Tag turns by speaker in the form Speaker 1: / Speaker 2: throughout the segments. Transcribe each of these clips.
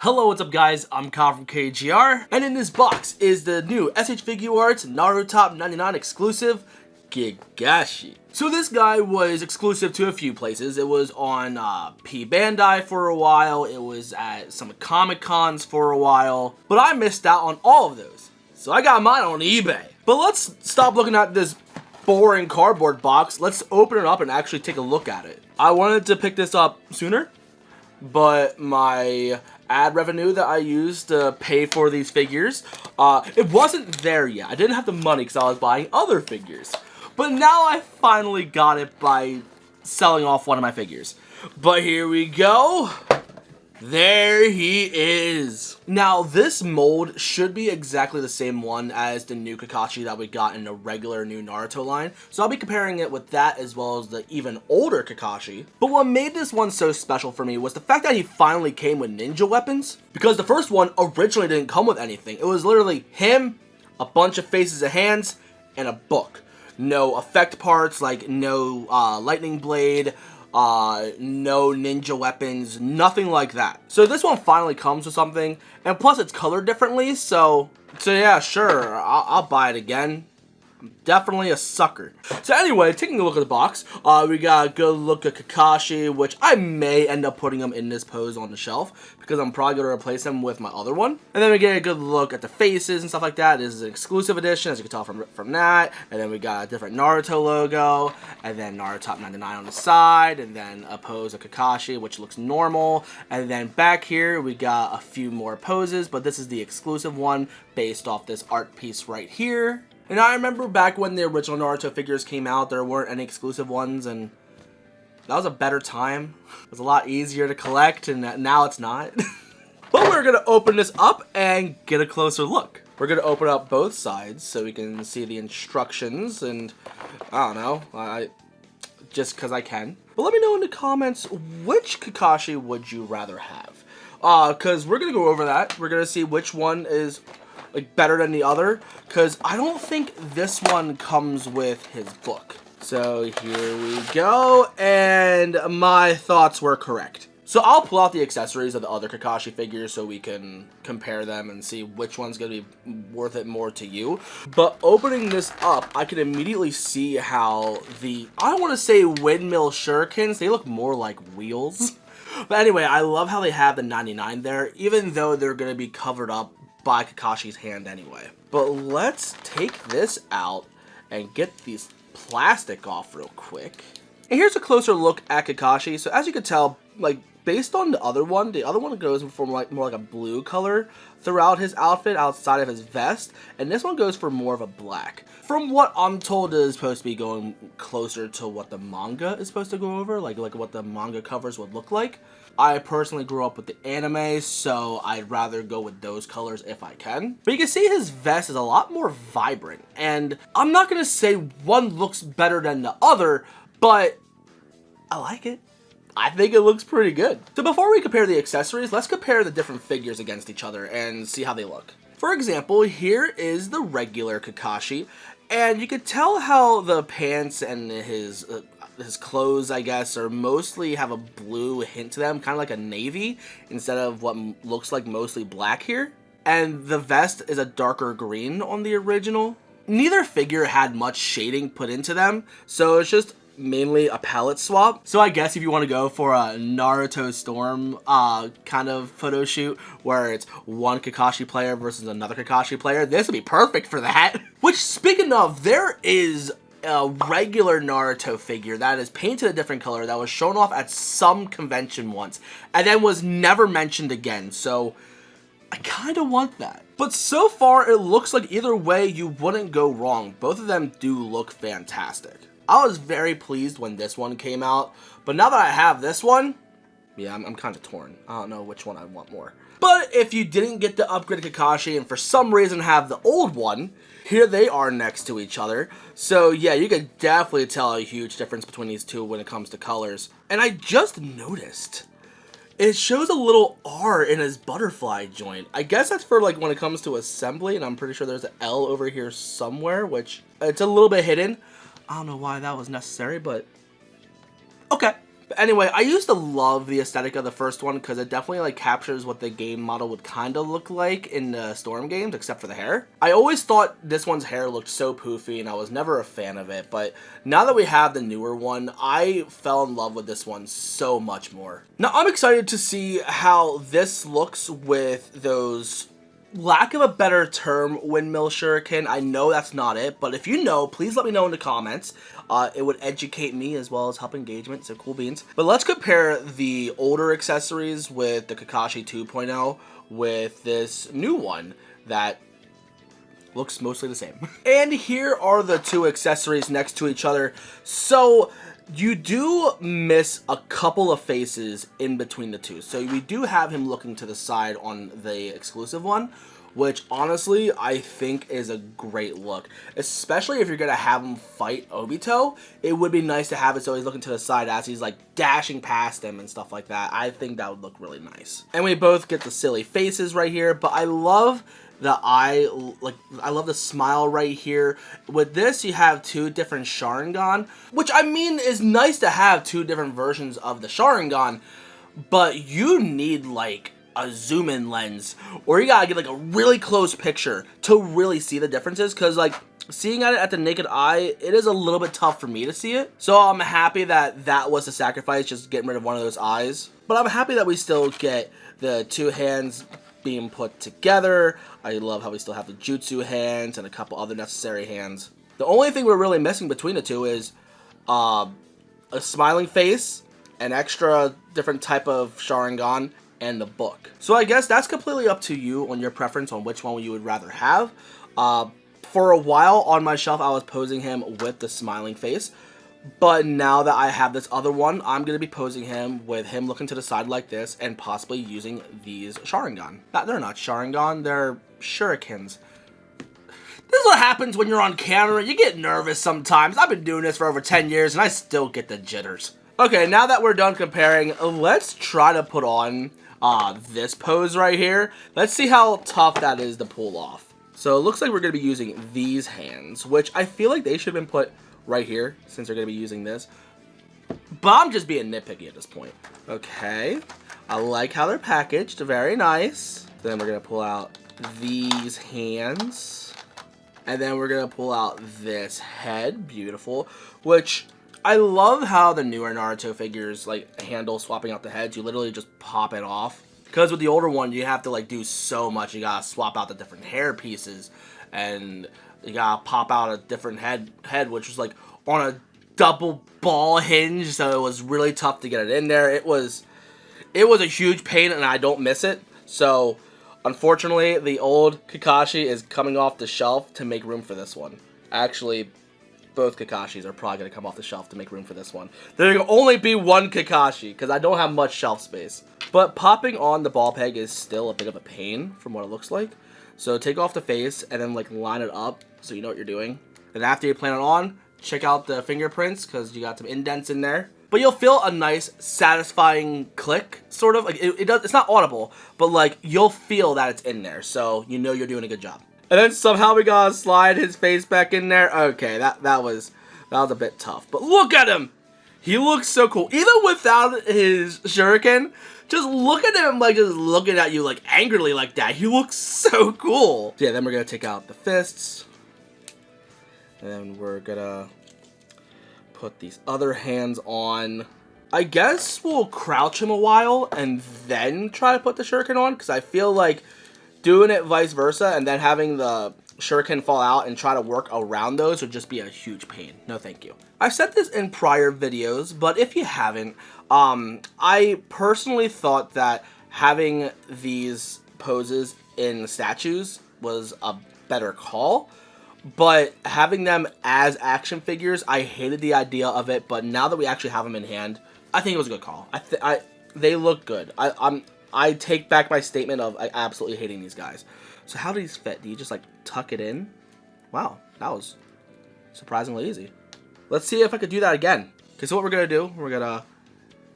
Speaker 1: Hello, what's up guys, I'm Kyle from KGR, and in this box is the new S.H. Figuarts NARUTOP99 Exclusive Kakashi. So this guy was exclusive to a few places. It was on P-Bandai for a while, it was at some Comic-Cons for a while, but I missed out on all of those. So I got mine on eBay. But let's stop looking at this boring cardboard box. Let's open it up and actually take a look at it. I wanted to pick this up sooner, but my ad revenue that I used to pay for these figures, it wasn't there yet. I didn't have the money because I was buying other figures. But now I finally got it by selling off one of my figures. But here we go. There he is. Now this mold should be exactly the same one as the new Kakashi that we got in the regular new Naruto line. So I'll be comparing it with that as well as the even older Kakashi. But what made this one so special for me was the fact that he finally came with ninja weapons. Because the first one originally didn't come with anything. It was literally him, a bunch of faces of hands, and a book. No effect parts like no lightning blade, no ninja weapons, nothing like that. So this one finally comes with something, and plus it's colored differently, so yeah, sure, I'll buy it again. I'm definitely a sucker. So anyway, taking a look at the box, we got a good look at Kakashi, which I may end up putting him in this pose on the shelf, because I'm probably going to replace him with my other one. And then we get a good look at the faces and stuff like that. This is an exclusive edition, as you can tell from that. And then we got a different Naruto logo, and then NARUTOP99 on the side, and then a pose of Kakashi, which looks normal. And then back here, we got a few more poses, but this is the exclusive one based off this art piece right here. And I remember back when the original Naruto figures came out, there weren't any exclusive ones, and that was a better time. It was a lot easier to collect, and now it's not. But we're going to open this up and get a closer look. We're going to open up both sides so we can see the instructions, and I don't know, just because I can. But let me know in the comments, which Kakashi would you rather have? Because we're going to go over that. We're going to see which one is like better than the other, because I don't think this one comes with his book. So here we go, and my thoughts were correct. So I'll pull out the accessories of the other Kakashi figures so we can compare them and see which one's going to be worth it more to you. But opening this up, I can immediately see how I don't want to say windmill shurikens, they look more like wheels. But anyway, I love how they have the 99 there, even though they're going to be covered up by Kakashi's hand anyway. But let's take this out and get these plastic off real quick. And here's a closer look at Kakashi. So as you can tell, like based on the other one goes for more like a blue color throughout his outfit outside of his vest, and this one goes for more of a black. From what I'm told, it is supposed to be going closer to what the manga is supposed to go over, like what the manga covers would look like. I personally grew up with the anime, so I'd rather go with those colors if I can. But you can see his vest is a lot more vibrant, and I'm not going to say one looks better than the other, but I like it. I think it looks pretty good. So before we compare the accessories, let's compare the different figures against each other and see how they look. For example, here is the regular Kakashi, and you can tell how the pants and his clothes, I guess, are mostly have a blue hint to them, kind of like a navy, instead of what looks like mostly black here. And the vest is a darker green on the original. Neither figure had much shading put into them, so it's just mainly a palette swap. So I guess if you want to go for a Naruto Storm kind of photo shoot where it's one Kakashi player versus another Kakashi player, this would be perfect for that. Which, speaking of, there is a regular Naruto figure that is painted a different color that was shown off at some convention once and then was never mentioned again, so I kind of want that. But so far it looks like either way you wouldn't go wrong. Both of them do look fantastic. I was very pleased when this one came out, but now that I have this one, yeah, I'm kind of torn. I don't know which one I want more. But if you didn't get the upgraded Kakashi and for some reason have the old one, here they are next to each other. So yeah, you can definitely tell a huge difference between these two when it comes to colors. And I just noticed, it shows a little R in his butterfly joint. I guess that's for like when it comes to assembly, and I'm pretty sure there's an L over here somewhere, which it's a little bit hidden. I don't know why that was necessary, but okay. But anyway, I used to love the aesthetic of the first one because it definitely like captures what the game model would kind of look like in the Storm games, except for the hair. I always thought this one's hair looked so poofy and I was never a fan of it, but now that we have the newer one, I fell in love with this one so much more. Now I'm excited to see how this looks with those, lack of a better term, windmill shuriken. I know that's not it, but if you know, please let me know in the comments. It would educate me as well as help engagement, so cool beans. But let's compare the older accessories with the Kakashi 2.0 with this new one that looks mostly the same. And here are the two accessories next to each other. So you do miss a couple of faces in between the two. So we do have him looking to the side on the exclusive one, which honestly I think is a great look, especially if you're gonna have him fight Obito. It would be nice to have it so he's looking to the side as he's like dashing past him and stuff like that. I think that would look really nice. And we both get the silly faces right here, but I love the eye, like I love the smile right here. With this you have two different Sharingan, which I mean is nice to have two different versions of the Sharingan, but you need like a zoom in lens, or you gotta get like a really close picture to really see the differences, because like seeing it at the naked eye, it is a little bit tough for me to see it. So I'm happy that that was the sacrifice, just getting rid of one of those eyes. But I'm happy that we still get the two hands being put together. I love how we still have the jutsu hands and a couple other necessary hands. The only thing we're really missing between the two is a smiling face, an extra different type of Sharingan, and the book. So I guess that's completely up to you on your preference on which one you would rather have. For a while on my shelf I was posing him with the smiling face, but now that I have this other one, I'm going to be posing him with him looking to the side like this and possibly using these Sharingan. They're not Sharingan, they're shurikens. This is what happens when you're on camera. You get nervous sometimes. I've been doing this for over 10 years and I still get the jitters. Okay, now that we're done comparing, let's try to put on this pose right here. Let's see how tough that is to pull off. So it looks like we're going to be using these hands, which I feel like they should have been put right here since they're going to be using this. But I'm just being nitpicky at this point. Okay, I like how they're packaged. Very nice. Then we're going to pull out these hands. And then we're going to pull out this head. Beautiful. Which I love how the newer Naruto figures like handle swapping out the heads. You literally just pop it off. Because with the older one, you have to like do so much. You gotta swap out the different hair pieces, and you gotta pop out a different head, which was like on a double ball hinge. So it was really tough to get it in there. It was a huge pain, and I don't miss it. So unfortunately, the old Kakashi is coming off the shelf to make room for this one. Actually, both Kakashis are probably going to come off the shelf to make room for this one. There can only be one Kakashi because I don't have much shelf space. But popping on the ball peg is still a bit of a pain from what it looks like. So take off the face and then like line it up so you know what you're doing. And after you plant it on, check out the fingerprints because you got some indents in there. But you'll feel a nice, satisfying click, sort of. Like it's not audible, but like you'll feel that it's in there. So you know you're doing a good job. And then somehow we gotta slide his face back in there. Okay, that was a bit tough. But look at him! He looks so cool. Even without his shuriken, just look at him like just looking at you like angrily like that. He looks so cool. So yeah, then we're gonna take out the fists. And then we're gonna put these other hands on. I guess we'll crouch him a while and then try to put the shuriken on, because I feel like doing it vice versa and then having the shuriken fall out and try to work around those would just be a huge pain. No thank you. I've said this in prior videos, but if you haven't, I personally thought that having these poses in statues was a better call, but having them as action figures, I hated the idea of it, but now that we actually have them in hand, I think it was a good call. They look good. I take back my statement of absolutely hating these guys. So how do these fit? Do you just like tuck it in? Wow, that was surprisingly easy. Let's see if I could do that again. Okay, so what we're gonna do, we're gonna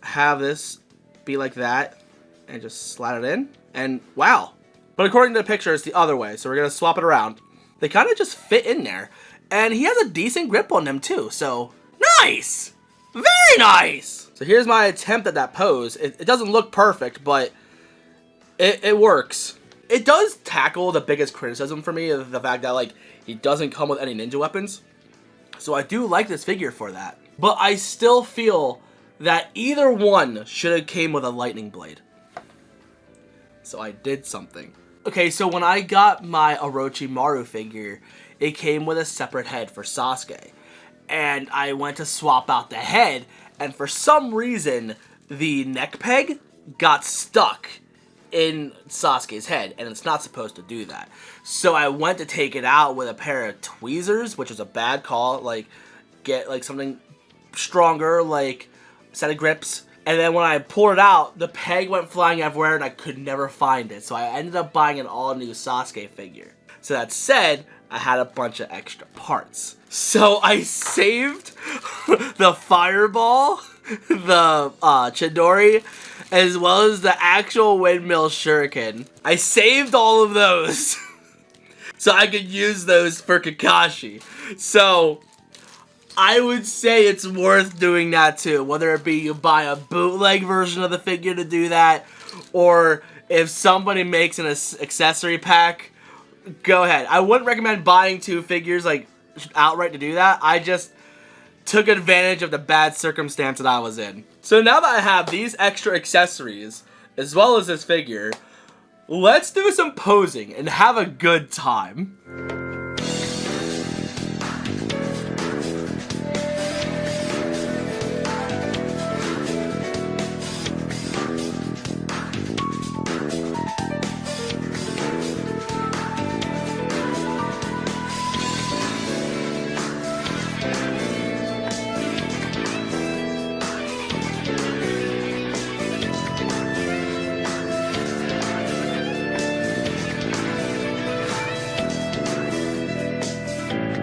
Speaker 1: have this be like that and just slide it in, and wow. But according to the picture, it's the other way, so we're gonna swap it around. They kind of just fit in there, and he has a decent grip on them too, so nice! Very nice! So here's my attempt at that pose. It doesn't look perfect, but it works. It does tackle the biggest criticism for me of the fact that, like, he doesn't come with any ninja weapons. So I do like this figure for that. But I still feel that either one should have came with a lightning blade. So I did something. Okay, so when I got my Orochimaru figure, it came with a separate head for Sasuke. And I went to swap out the head, and for some reason, the neck peg got stuck in Sasuke's head, and it's not supposed to do that. So I went to take it out with a pair of tweezers, which was a bad call. Like, get like something stronger, like a set of grips. And then when I pulled it out, the peg went flying everywhere, and I could never find it. So I ended up buying an all-new Sasuke figure. So that said, I had a bunch of extra parts. So I saved the fireball, the Chidori, as well as the actual windmill shuriken. I saved all of those so I could use those for Kakashi. So I would say it's worth doing that too, whether it be you buy a bootleg version of the figure to do that, or if somebody makes an accessory pack, go ahead. I wouldn't recommend buying two figures like outright to do that. I just took advantage of the bad circumstance that I was in. So now that I have these extra accessories, as well as this figure, let's do some posing and have a good time.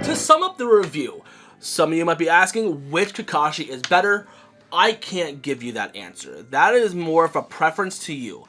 Speaker 1: To sum up the review, some of you might be asking which Kakashi is better. I can't give you that answer. That is more of a preference to you.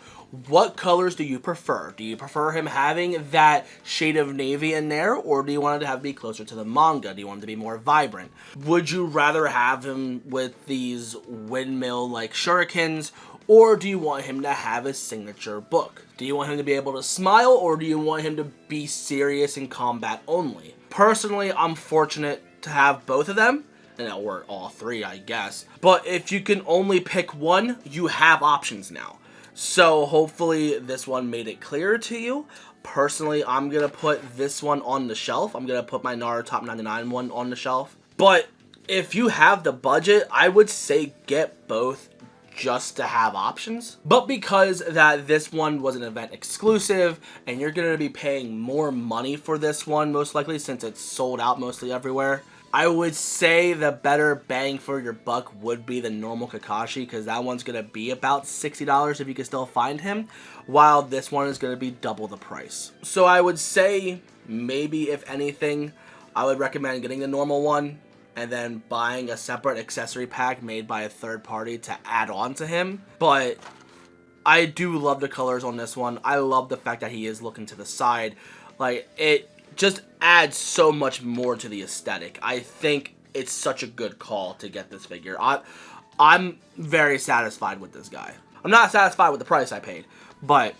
Speaker 1: What colors do you prefer? Do you prefer him having that shade of navy in there, or do you want it to be closer to the manga? Do you want it to be more vibrant? Would you rather have him with these windmill-like shurikens, or do you want him to have his signature book? Do you want him to be able to smile, or do you want him to be serious in combat only? Personally, I'm fortunate to have both of them, or all three, I guess. But if you can only pick one, you have options now. So hopefully this one made it clearer to you. Personally, I'm going to put this one on the shelf. I'm going to put my NARUTOP99 one on the shelf. But if you have the budget, I would say get both just to have options. But because that this one was an event exclusive and you're going to be paying more money for this one most likely since it's sold out mostly everywhere, I would say the better bang for your buck would be the normal Kakashi, because that one's going to be about $60 if you can still find him, while this one is going to be double the price. So I would say maybe if anything, I would recommend getting the normal one and then buying a separate accessory pack made by a third party to add on to him. But I do love the colors on this one. I love the fact that he is looking to the side. Like, it just adds so much more to the aesthetic. I think it's such a good call to get this figure. I'm very satisfied with this guy. I'm not satisfied with the price I paid, but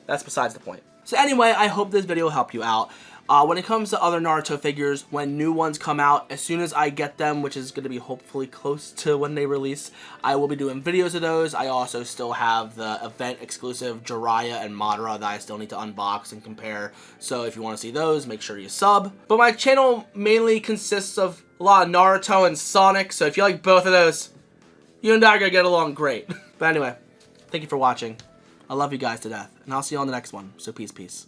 Speaker 1: that's besides the point. So anyway, I hope this video helped you out. When it comes to other Naruto figures, when new ones come out, as soon as I get them, which is going to be hopefully close to when they release, I will be doing videos of those. I also still have the event exclusive Jiraiya and Madara that I still need to unbox and compare. So if you want to see those, make sure you sub. But my channel mainly consists of a lot of Naruto and Sonic, so if you like both of those, you and I are going to get along great. But anyway, thank you for watching. I love you guys to death, and I'll see you on the next one. So peace, peace.